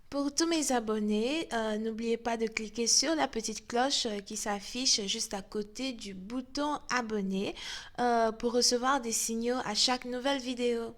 Pour tous mes abonnés, n'oubliez pas de cliquer sur la petite cloche qui s'affiche juste à côté du bouton abonner pour recevoir des signaux à chaque nouvelle vidéo.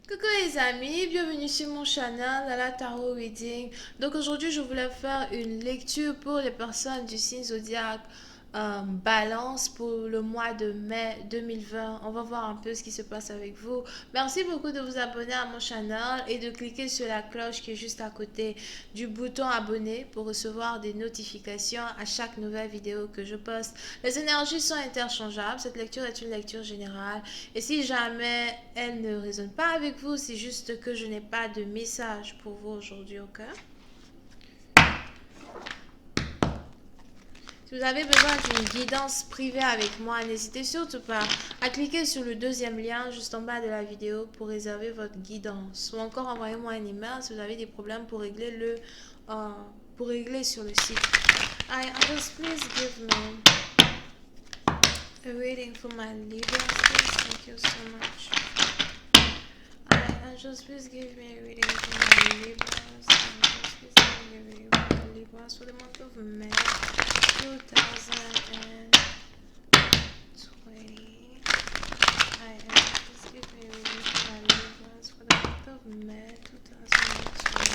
Coucou les amis, bienvenue sur mon channel Lala Tarot Reading. Donc aujourd'hui je voulais faire une lecture pour les personnes du signe zodiaque Balance pour le mois de mai 2020. On va voir un peu ce qui se passe avec vous. Merci beaucoup de vous abonner à mon channel et de cliquer sur la cloche qui est juste à côté du bouton abonner pour recevoir des notifications à chaque nouvelle vidéo que je poste. Les énergies sont interchangeables, cette lecture est une lecture générale et si jamais elle ne résonne pas avec vous, c'est juste que je n'ai pas de message pour vous aujourd'hui, ok? Si vous avez besoin d'une guidance privée avec moi, n'hésitez surtout pas à cliquer sur le deuxième lien juste en bas de la vidéo pour réserver votre guidance. Ou encore envoyez-moi un email si vous avez des problèmes pour régler sur le site. Just please give me a reading for my Libras, please. Thank you so much. Just please give me a reading for my Libras. Just please give me a reading for my Libras for the month of May 2020. Just give me a reading for my Libras for the month of May 2020. Thank you.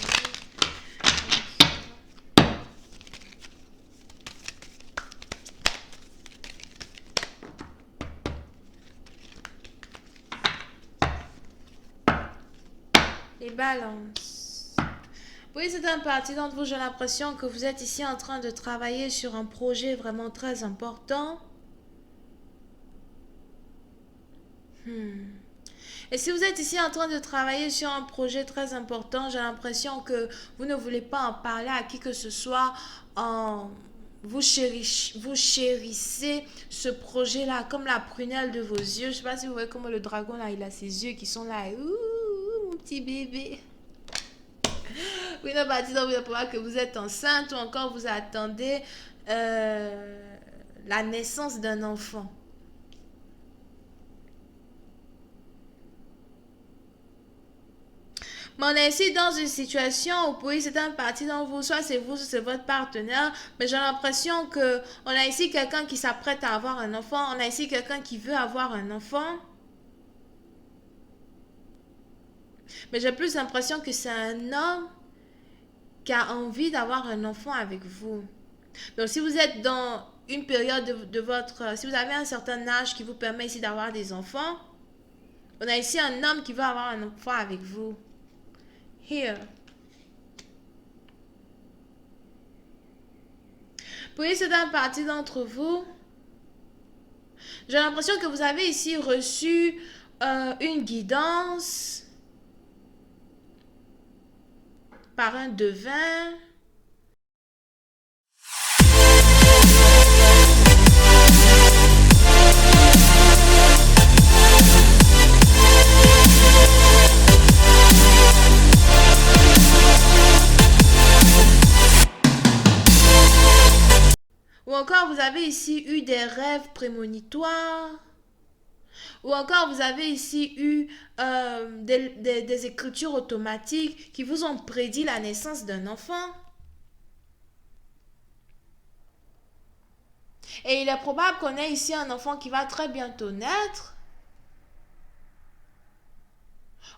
Les balances. Oui, c'est un parti d'entre vous, j'ai l'impression que vous êtes ici en train de travailler sur un projet vraiment très important. Et si vous êtes ici en train de travailler sur un projet très important, j'ai l'impression que vous ne voulez pas en parler à qui que ce soit. En... vous chérissez ce projet-là comme la prunelle de vos yeux. Je ne sais pas si vous voyez comment le dragon, là, il a ses yeux qui sont là. Ouh, mon petit bébé. Oui, non, bah, disons que vous êtes enceinte ou encore vous attendez la naissance d'un enfant. Mais on est ici dans une situation où oui, c'est un parti dans vous, soit c'est votre partenaire, mais j'ai l'impression que on a ici quelqu'un qui s'apprête à avoir un enfant, on a ici quelqu'un qui veut avoir un enfant. Mais j'ai plus l'impression que c'est un homme qui a envie d'avoir un enfant avec vous. Donc si vous êtes dans une période de votre... Si vous avez un certain âge qui vous permet ici d'avoir des enfants, on a ici un homme qui veut avoir un enfant avec vous. Here. Puis c'est un parti d'entre vous. J'ai l'impression que vous avez ici reçu une guidance par un devin. Ou encore vous avez ici eu des rêves prémonitoires. Ou encore vous avez ici eu des écritures automatiques qui vous ont prédit la naissance d'un enfant. Et il est probable qu'on ait ici un enfant qui va très bientôt naître.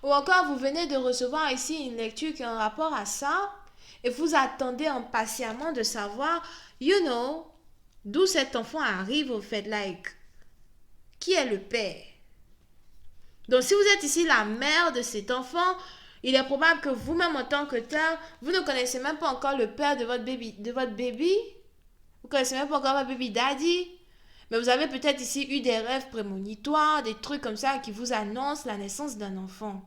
Ou encore vous venez de recevoir ici une lecture qui a un rapport à ça. Et vous attendez impatiemment de savoir, d'où cet enfant arrive au fait, qui est le père. Donc si vous êtes ici la mère de cet enfant, il est probable que vous-même en tant que tel, vous ne connaissez même pas encore le père de votre baby. Vous ne connaissez même pas encore votre baby daddy. Mais vous avez peut-être ici eu des rêves prémonitoires, des trucs comme ça qui vous annoncent la naissance d'un enfant.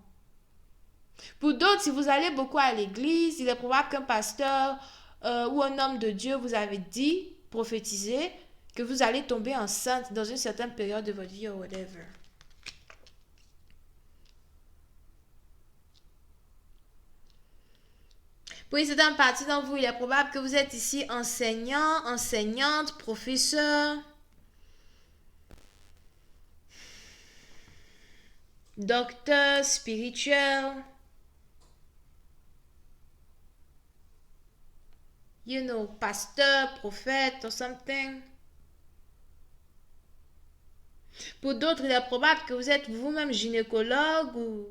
Pour d'autres, si vous allez beaucoup à l'église, il est probable qu'un pasteur ou un homme de Dieu vous avait dit, prophétisé, que vous allez tomber enceinte dans une certaine période de votre vie ou whatever. Oui, c'est un parti dans vous. Il est probable que vous êtes ici enseignant, enseignante, professeur, docteur spirituel, pasteur, prophète or something. Pour d'autres, il est probable que vous êtes vous-même gynécologue ou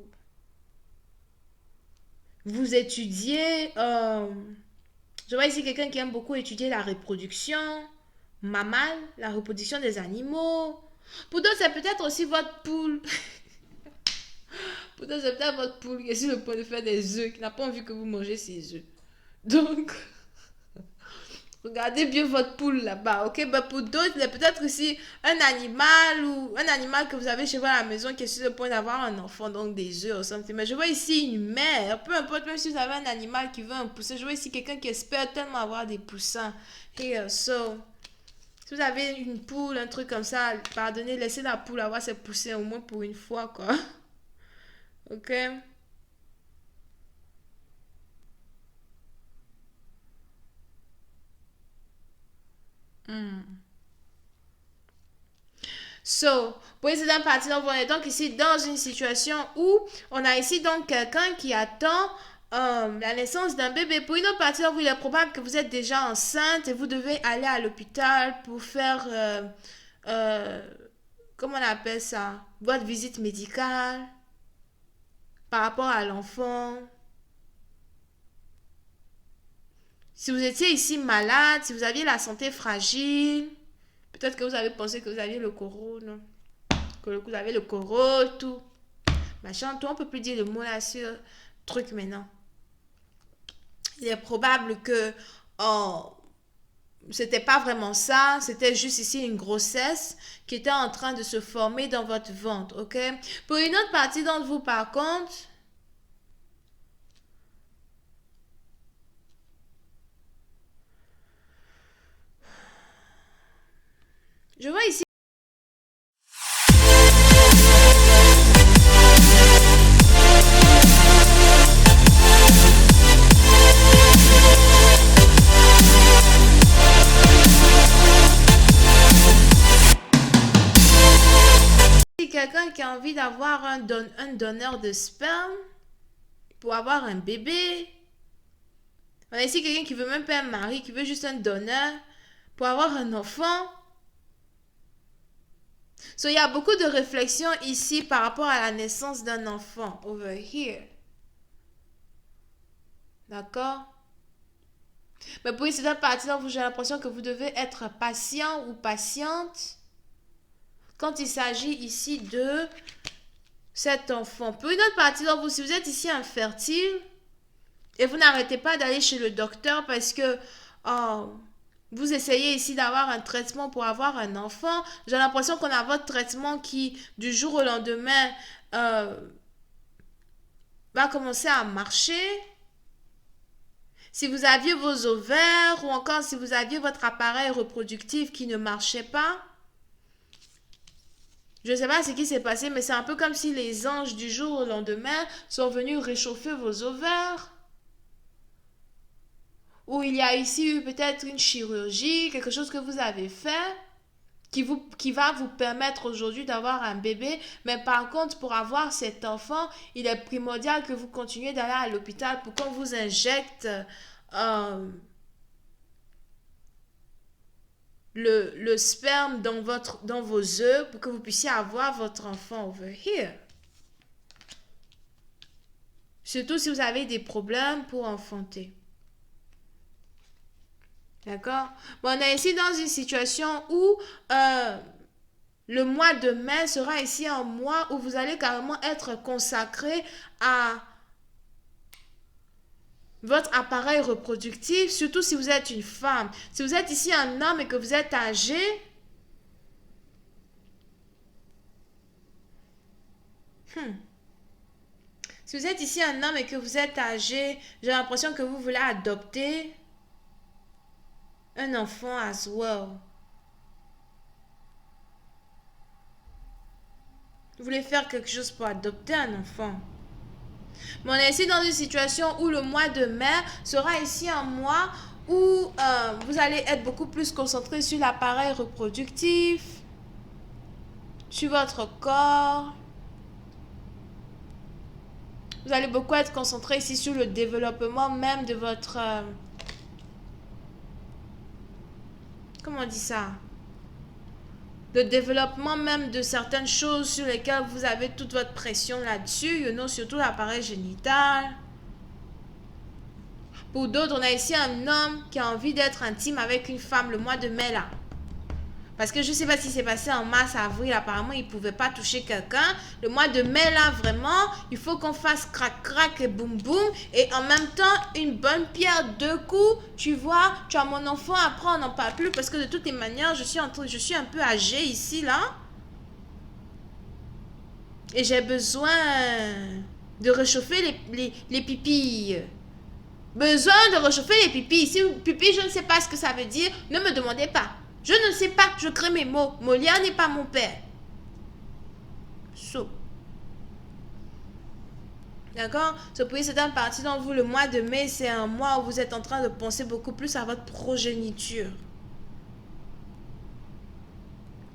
vous étudiez. Je vois ici quelqu'un qui aime beaucoup étudier la reproduction mammale, la reproduction des animaux. Pour d'autres, c'est peut-être aussi votre poule. Pour d'autres, c'est peut-être votre poule qui est sur le point de faire des œufs, qui n'a pas envie que vous mangez ses œufs. Donc, regardez bien votre poule là-bas, ok? Ben pour d'autres, il y a peut-être aussi un animal ou un animal que vous avez chez vous à la maison qui est sur le point d'avoir un enfant, donc des œufs ou something. Mais je vois ici une mère, peu importe, même si vous avez un animal qui veut un poussin, je vois ici quelqu'un qui espère tellement avoir des poussins. Here, so, si vous avez une poule, un truc comme ça, pardonnez, laissez la poule avoir ses poussins au moins pour une fois, quoi. Ok? So, pour essayer d'un parti, donc on est donc ici dans une situation où on a ici donc quelqu'un qui attend la naissance d'un bébé. Pour une autre partie, donc il est probable que vous êtes déjà enceinte et vous devez aller à l'hôpital pour faire, euh, comment on appelle ça, votre visite médicale par rapport à l'enfant. Si vous étiez ici malade, si vous aviez la santé fragile, peut-être que vous avez pensé que vous aviez le corona, que vous avez le corona, tout. Machin, toi, on peut plus dire le mot là sur truc maintenant. Il est probable que oh, c'était pas vraiment ça, c'était juste ici une grossesse qui était en train de se former dans votre ventre, ok? Pour une autre partie d'entre vous, par contre, je vois ici quelqu'un qui a envie d'avoir un donneur de sperme pour avoir un bébé. On a ici quelqu'un qui veut même pas un mari, qui veut juste un donneur pour avoir un enfant. So, il y a beaucoup de réflexions ici par rapport à la naissance d'un enfant. Over here. D'accord? Mais pour cette partie-là, j'ai l'impression que vous devez être patient ou patiente quand il s'agit ici de cet enfant. Pour une autre partie d'entre vous, si vous êtes ici infertile et vous n'arrêtez pas d'aller chez le docteur parce que oh, vous essayez ici d'avoir un traitement pour avoir un enfant, j'ai l'impression qu'on a votre traitement qui, du jour au lendemain, euh, va commencer à marcher. Si vous aviez vos ovaires ou encore si vous aviez votre appareil reproductif qui ne marchait pas, je ne sais pas ce qui s'est passé, mais c'est un peu comme si les anges du jour au lendemain sont venus réchauffer vos ovaires. Ou il y a ici eu peut-être une chirurgie, quelque chose que vous avez fait qui va vous permettre aujourd'hui d'avoir un bébé. Mais par contre, pour avoir cet enfant, il est primordial que vous continuiez d'aller à l'hôpital pour qu'on vous injecte euh, le sperme dans vos œufs pour que vous puissiez avoir votre enfant over here. Surtout si vous avez des problèmes pour enfanter. D'accord? Bon, on est ici dans une situation où le mois de mai sera ici un mois où vous allez carrément être consacré à votre appareil reproductif, surtout si vous êtes une femme. Si vous êtes ici un homme et que vous êtes âgé, si vous êtes ici un homme et que vous êtes âgé, j'ai l'impression que vous voulez adopter. Un enfant as well. Vous voulez faire quelque chose pour adopter un enfant. Mais on est ici dans une situation où le mois de mai sera ici un mois où vous allez être beaucoup plus concentré sur l'appareil reproductif, sur votre corps. Vous allez beaucoup être concentré ici sur le développement même de votre... comment on dit ça? Le développement même de certaines choses sur lesquelles vous avez toute votre pression là-dessus, surtout l'appareil génital. Pour d'autres, on a ici un homme qui a envie d'être intime avec une femme le mois de mai là. Parce que je ne sais pas si c'est passé en mars, avril, apparemment, il ne pouvait pas toucher quelqu'un. Le mois de mai, là, vraiment, il faut qu'on fasse crac, crac et boum, boum. Et en même temps, une bonne pierre, deux coups. Tu vois, tu as mon enfant, après, on n'en parle plus. Parce que de toutes les manières, je suis un peu âgée ici, là. Et j'ai besoin de réchauffer les pipis. Besoin de réchauffer les pipis. Si pipi, je ne sais pas ce que ça veut dire, ne me demandez pas. Je ne sais pas, je crée mes mots. Molière n'est pas mon père. So. D'accord? So, pour certaines parties d'entre vous, le mois de mai, c'est un mois où vous êtes en train de penser beaucoup plus à votre progéniture.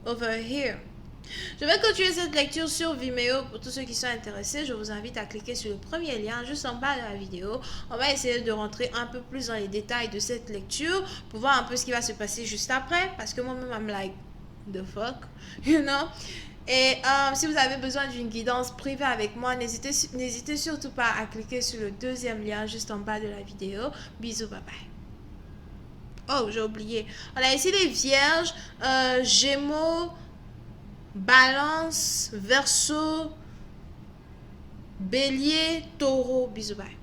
Over here. Je vais continuer cette lecture sur Vimeo pour tous ceux qui sont intéressés. Je vous invite à cliquer sur le premier lien juste en bas de la vidéo. On va essayer de rentrer un peu plus dans les détails de cette lecture pour voir un peu ce qui va se passer juste après. Parce que moi-même, I'm like, the fuck, you know? Et si vous avez besoin d'une guidance privée avec moi, n'hésitez surtout pas à cliquer sur le deuxième lien juste en bas de la vidéo. Bisous, bye bye. Oh, j'ai oublié. On a ici les vierges, gémeaux, balance, verseau, bélier, taureau. Bisous, bye.